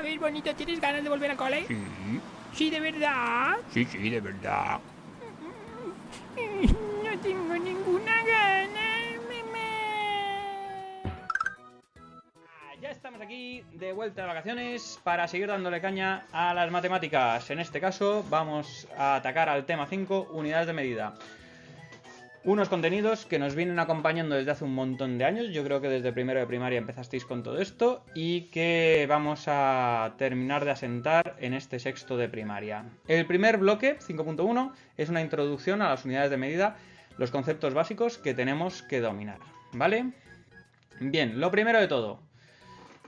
ver, bonito, ¿tienes ganas de volver al cole? Sí, Sí, de verdad. sí, de verdad. No tengo ninguna gana. Ya estamos aquí de vuelta de vacaciones para seguir dándole caña a las matemáticas. En este caso vamos a atacar al tema 5, unidades de medida. Unos contenidos que nos vienen acompañando desde hace un montón de años. Yo creo que desde primero de primaria empezasteis con todo esto y que vamos a terminar de asentar en este sexto de primaria. El primer bloque, 5.1, es una introducción a las unidades de medida, los conceptos básicos que tenemos que dominar, ¿vale? Bien, lo primero de todo.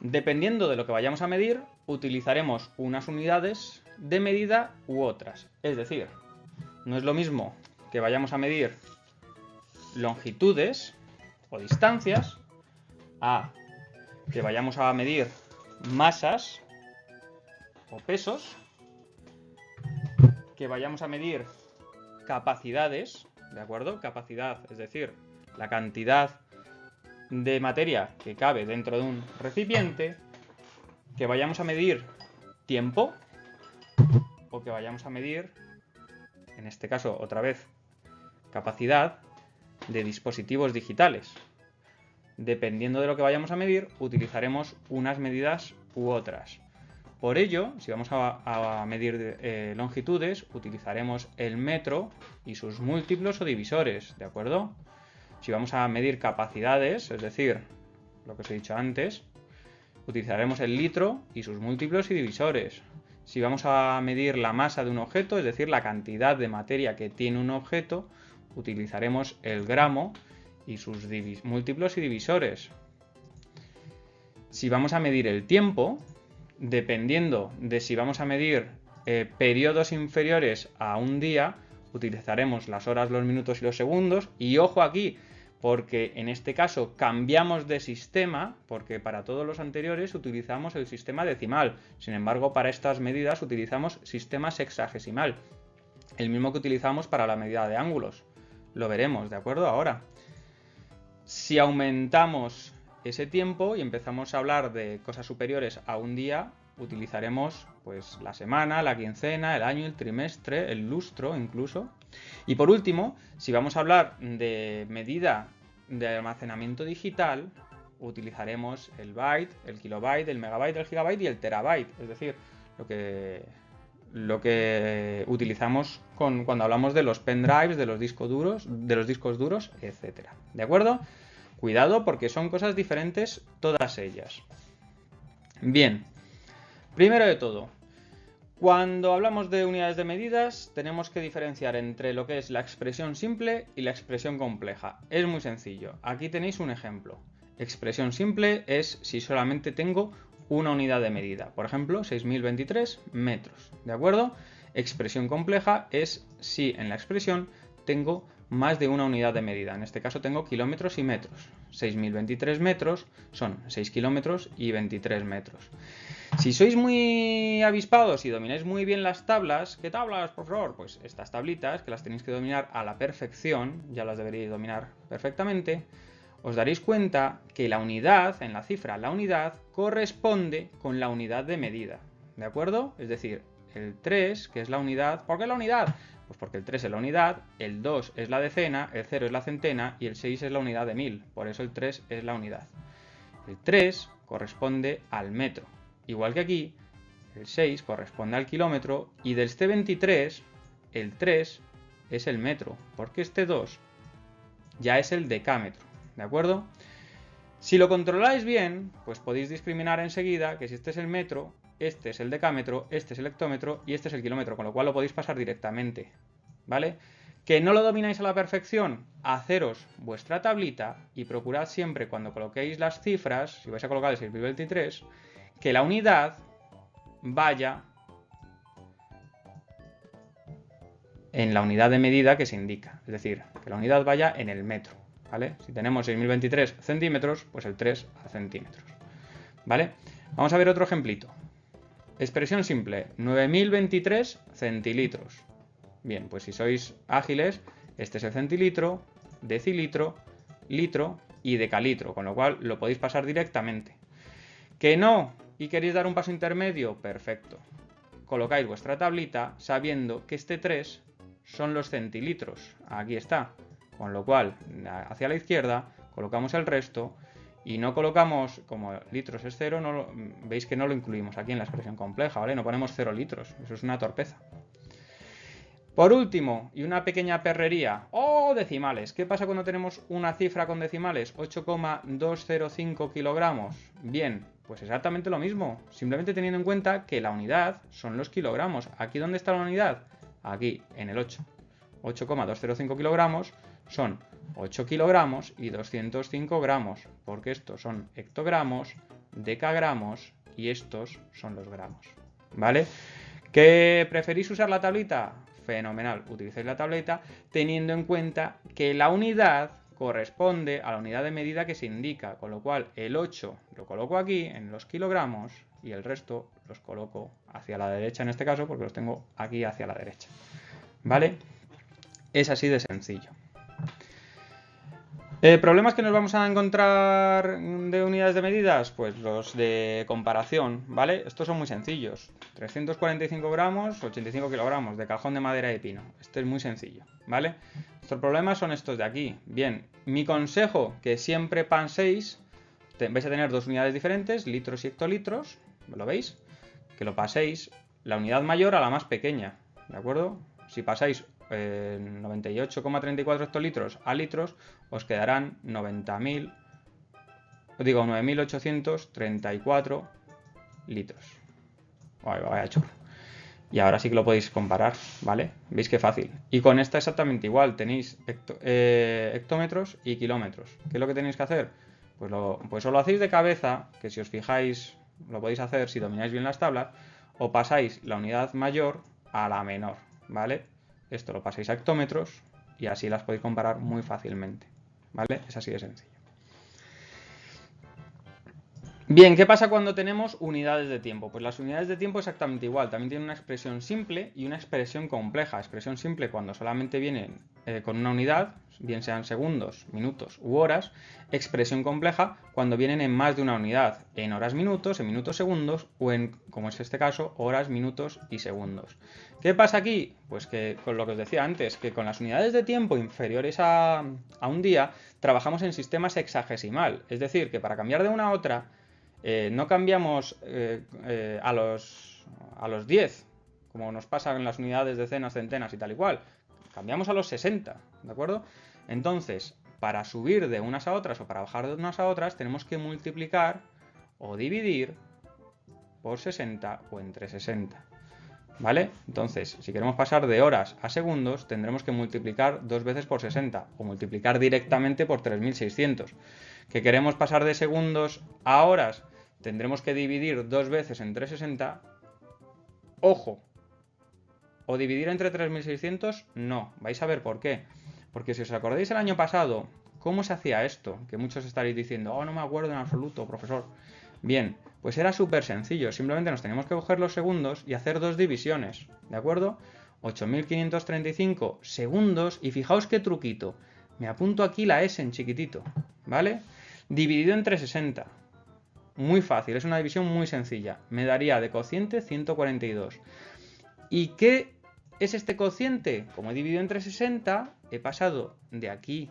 Dependiendo de lo que vayamos a medir, utilizaremos unas unidades de medida u otras. Es decir, no es lo mismo que vayamos a medir longitudes o distancias a que vayamos a medir masas o pesos, que vayamos a medir capacidades, ¿de acuerdo? Capacidad, es decir, la cantidad de materia que cabe dentro de un recipiente, que vayamos a medir tiempo o que vayamos a medir, en este caso otra vez, capacidad de dispositivos digitales. Dependiendo de lo que vayamos a medir, utilizaremos unas medidas u otras. Por ello, si vamos a medir longitudes, utilizaremos el metro y sus múltiplos o divisores, ¿de acuerdo? Si vamos a medir capacidades, es decir, lo que os he dicho antes, utilizaremos el litro y sus múltiplos y divisores. Si vamos a medir la masa de un objeto, es decir, la cantidad de materia que tiene un objeto, utilizaremos el gramo y sus múltiplos y divisores. Si vamos a medir el tiempo, dependiendo de si vamos a medir periodos inferiores a un día, utilizaremos las horas, los minutos y los segundos. Y ojo aquí, porque en este caso cambiamos de sistema, porque para todos los anteriores utilizamos el sistema decimal. Sin embargo, para estas medidas utilizamos sistema sexagesimal, el mismo que utilizamos para la medida de ángulos. Lo veremos, ¿de acuerdo? Ahora, si aumentamos ese tiempo y empezamos a hablar de cosas superiores a un día, utilizaremos pues la semana, la quincena, el año, el trimestre, el lustro incluso. Y por último, si vamos a hablar de medida de almacenamiento digital, utilizaremos el byte, el kilobyte, el megabyte, el gigabyte y el terabyte, es decir, lo que utilizamos cuando hablamos de los pendrives, de los discos duros, etcétera. ¿De acuerdo? Cuidado porque son cosas diferentes todas ellas. Bien, primero de todo, cuando hablamos de unidades de medidas, tenemos que diferenciar entre lo que es la expresión simple y la expresión compleja. Es muy sencillo. Aquí tenéis un ejemplo. Expresión simple es si solamente tengo una unidad de medida. Por ejemplo, 6023 metros. ¿De acuerdo? Expresión compleja es si en la expresión tengo más de una unidad de medida. En este caso tengo kilómetros y metros. 6023 metros son 6 kilómetros y 23 metros. Si sois muy avispados y domináis muy bien las tablas, ¿qué tablas, por favor? Pues estas tablitas, que las tenéis que dominar a la perfección, ya las deberíais dominar perfectamente, os daréis cuenta que la unidad, en la cifra, la unidad, corresponde con la unidad de medida, ¿de acuerdo? Es decir, el 3, que es la unidad, ¿por qué la unidad? Pues porque el 3 es la unidad, el 2 es la decena, el 0 es la centena y el 6 es la unidad de 1000, por eso el 3 es la unidad. El 3 corresponde al metro. Igual que aquí, el 6 corresponde al kilómetro y del este 23, el 3 es el metro, porque este 2 ya es el decámetro, ¿de acuerdo? Si lo controláis bien, pues podéis discriminar enseguida que si este es el metro, este es el decámetro, este es el hectómetro y este es el kilómetro, con lo cual lo podéis pasar directamente, ¿vale? Que no lo domináis a la perfección, haceros vuestra tablita y procurad siempre cuando coloquéis las cifras, si vais a colocar el 6023, que la unidad vaya en la unidad de medida que se indica, es decir, que la unidad vaya en el metro, ¿vale? Si tenemos 6023 centímetros, pues el 3 a centímetros, ¿vale? Vamos a ver otro ejemplito. Expresión simple, 9023 centilitros. Bien, pues si sois ágiles, este es el centilitro, decilitro, litro y decalitro, con lo cual lo podéis pasar directamente. Que no ¿Y queréis dar un paso intermedio? Perfecto. Colocáis vuestra tablita sabiendo que este 3 son los centilitros. Aquí está. Con lo cual, hacia la izquierda, colocamos el resto y no colocamos, como litros es 0, veis que no lo incluimos aquí en la expresión compleja, ¿vale? No ponemos 0 litros. Eso es una torpeza. Por último, y una pequeña perrería, ¡oh, decimales! ¿Qué pasa cuando tenemos una cifra con decimales? 8,205 kilogramos. Bien, pues exactamente lo mismo, simplemente teniendo en cuenta que la unidad son los kilogramos. ¿Aquí dónde está la unidad? Aquí, en el 8. 8,205 kilogramos son 8 kilogramos y 205 gramos, porque estos son hectogramos, decagramos y estos son los gramos, ¿vale? ¿Que preferís usar la tablita? Fenomenal, utilicéis la tableta teniendo en cuenta que la unidad corresponde a la unidad de medida que se indica, con lo cual el 8 lo coloco aquí en los kilogramos y el resto los coloco hacia la derecha en este caso porque los tengo aquí hacia la derecha, ¿vale? Es así de sencillo. ¿Problemas que nos vamos a encontrar de unidades de medidas? Pues los de comparación, ¿vale? Estos son muy sencillos. 345 gramos, 85 kilogramos de cajón de madera de pino. Este es muy sencillo, ¿vale? Nuestros problemas son estos de aquí. Bien, mi consejo, que siempre paséis, vais a tener dos unidades diferentes, litros y hectolitros, ¿lo veis? Que lo paséis la unidad mayor a la más pequeña, ¿de acuerdo? Si pasáis 98,34 hectolitros a litros, os quedarán 9.834 litros. Vaya chorro. Y ahora sí que lo podéis comparar, ¿vale? ¿Veis qué fácil? Y con esta exactamente igual, tenéis hectómetros y kilómetros. ¿Qué es lo que tenéis que hacer? Pues o lo hacéis de cabeza, que si os fijáis lo podéis hacer si domináis bien las tablas, o pasáis la unidad mayor a la menor, ¿vale? Esto lo pasáis a hectómetros y así las podéis comparar muy fácilmente, ¿vale? Es así de sencillo. Bien, ¿qué pasa cuando tenemos unidades de tiempo? Pues las unidades de tiempo exactamente igual, también tienen una expresión simple y una expresión compleja. Expresión simple cuando solamente vienen con una unidad, bien sean segundos, minutos u horas. Expresión compleja cuando vienen en más de una unidad, en horas minutos, en minutos segundos o en, como es este caso, horas, minutos y segundos. ¿Qué pasa aquí? Pues que con lo que os decía antes, que con las unidades de tiempo inferiores a un día, trabajamos en sistemas hexagesimal. Es decir, que para cambiar de una a otra, no cambiamos a los 10, como nos pasa en las unidades, decenas, centenas y tal y cual. Cambiamos a los 60, ¿de acuerdo? Entonces, para subir de unas a otras o para bajar de unas a otras, tenemos que multiplicar o dividir por 60 o entre 60. ¿Vale? Entonces, si queremos pasar de horas a segundos, tendremos que multiplicar 2 veces por 60 o multiplicar directamente por 3600. ¿Que queremos pasar de segundos a horas? Tendremos que dividir 2 veces entre 60. ¡Ojo! ¿O dividir entre 3600? No. Vais a ver por qué. Porque si os acordáis el año pasado, ¿cómo se hacía esto? Que muchos estaréis diciendo, oh, no me acuerdo en absoluto, profesor. Bien, pues era súper sencillo. Simplemente nos teníamos que coger los segundos y hacer dos divisiones. ¿De acuerdo? 8.535 segundos. Y fijaos qué truquito. Me apunto aquí la S en chiquitito. ¿Vale? Dividido entre 60. Muy fácil, es una división muy sencilla. Me daría de cociente 142. ¿Y qué es este cociente? Como he dividido entre 60, he pasado de aquí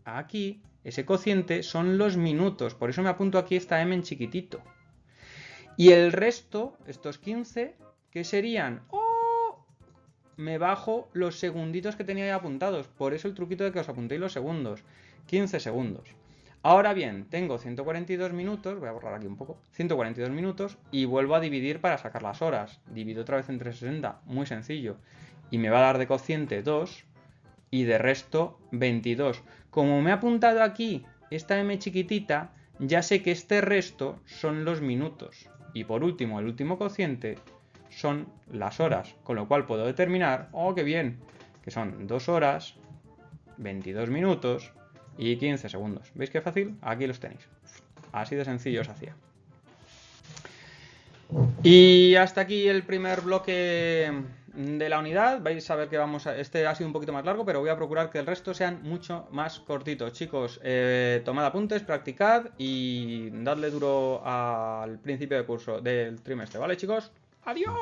a aquí. Ese cociente son los minutos, por eso me apunto aquí esta M en chiquitito. Y el resto, estos 15, ¿qué serían? ¡Oh! Me bajo los segunditos que tenía ahí apuntados. Por eso el truquito de que os apuntéis los segundos. 15 segundos. Ahora bien, tengo 142 minutos, voy a borrar aquí un poco, 142 minutos y vuelvo a dividir para sacar las horas. Divido otra vez entre 60, muy sencillo. Y me va a dar de cociente 2 y de resto 22. Como me he apuntado aquí esta M chiquitita, ya sé que este resto son los minutos. Y por último, el último cociente son las horas, con lo cual puedo determinar, ¡oh, qué bien!, que son 2 horas, 22 minutos y 15 segundos. ¿Veis qué fácil? Aquí los tenéis. Así de sencillo os hacía. Y hasta aquí el primer bloque de la unidad. Vais a ver que este ha sido un poquito más largo, pero voy a procurar que el resto sean mucho más cortitos. Chicos, tomad apuntes, practicad y dadle duro al principio de curso del trimestre, ¿vale, chicos? ¡Adiós!